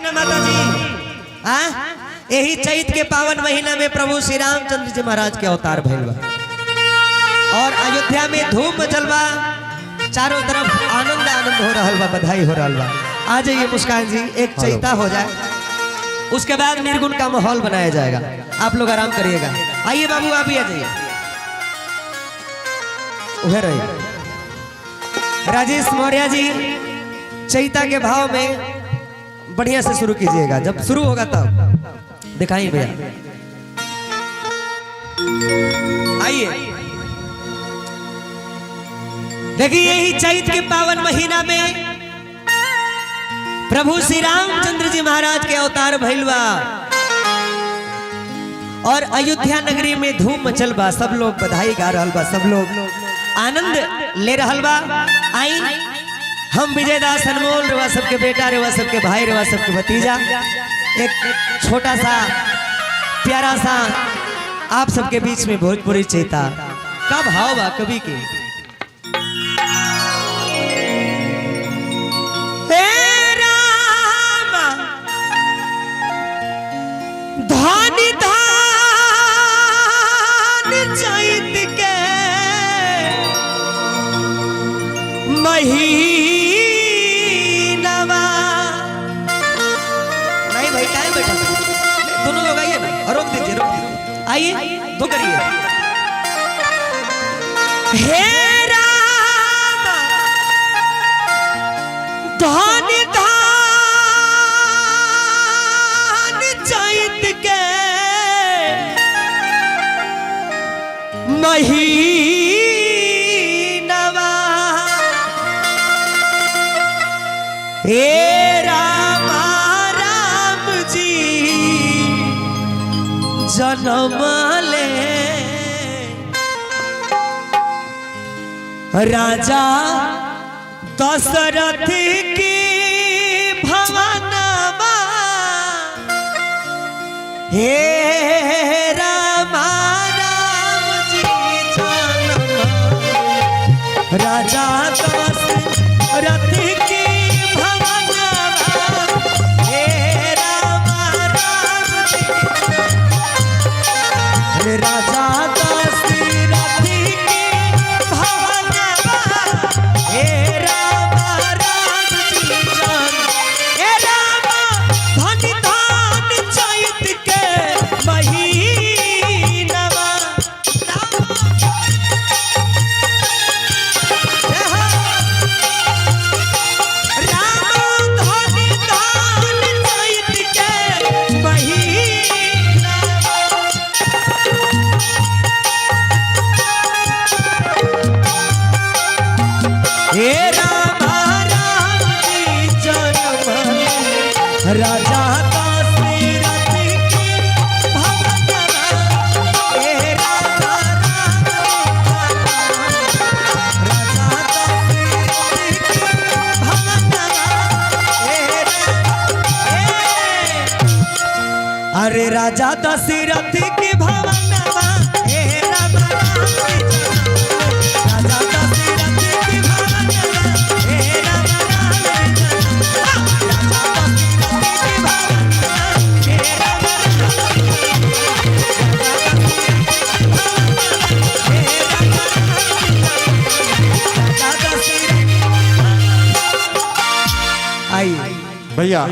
माता जी यही चैत के पावन महीना में प्रभु श्री रामचंद्र जी महाराज के अवतार भइल बा और अयोध्या में धूम मचल बा। चारों तरफ आनंद आनंद हो रहा बा, बधाई हो रहा बा। आ जाइए मुस्कान जी, एक चैता हो जाए उसके बाद निर्गुण का माहौल बनाया जाएगा। आप लोग आराम करिएगा। आइए बाबू आप भी आ जाइए। उधर रहिए राजेश मौर्य जी, चैता के भाव में बढ़िया से शुरू कीजिएगा। जब शुरू होगा तब दिखाइए भैया। आइए देखिए, यही चैत के पावन महीना में प्रभु श्री रामचंद्र जी महाराज के अवतार भइल बा और अयोध्या नगरी में धूम मचल बा। सब लोग बधाई गा रहल बा, सब लोग आनंद ले रहल बा। आई हम विजय दास अनमोल रेवा सबके बेटा, रेवा सबके भाई, रेवा सबके भतीजा, एक छोटा सा प्यारा सा आप सबके बीच में भोजपुरी चैता का भाव बा कवि के। धानी धान चैत के महीनवा। नहीं भाई क्या बैठा, दोनों लोग आइए ना, रोक दीजिए, रोक दीजिए, आइए दो करिए। हे राम धानी धान चैत के महीनवा। हे राम राम जी जन्म ले राजा दशरथ की भवनवा। हे राम राम जी जन्म राजा दशरथ की भवनवा। हे राम राम जी राजा दशरथ की भवनवा। हे राम राम जी जन्म, हे राम धन धान चैत के महीनवा। राम धन धान चैत के महीनवा। हे राम राम जी जन्म राजा दशरथ की भवनवा। हे राम राम राजा दशरथ की भवनवा। अरे राजा दशरथ की भवनवा। हे राम राम जी राजा दशरथ की भवनवा। हे राम राम जी भैया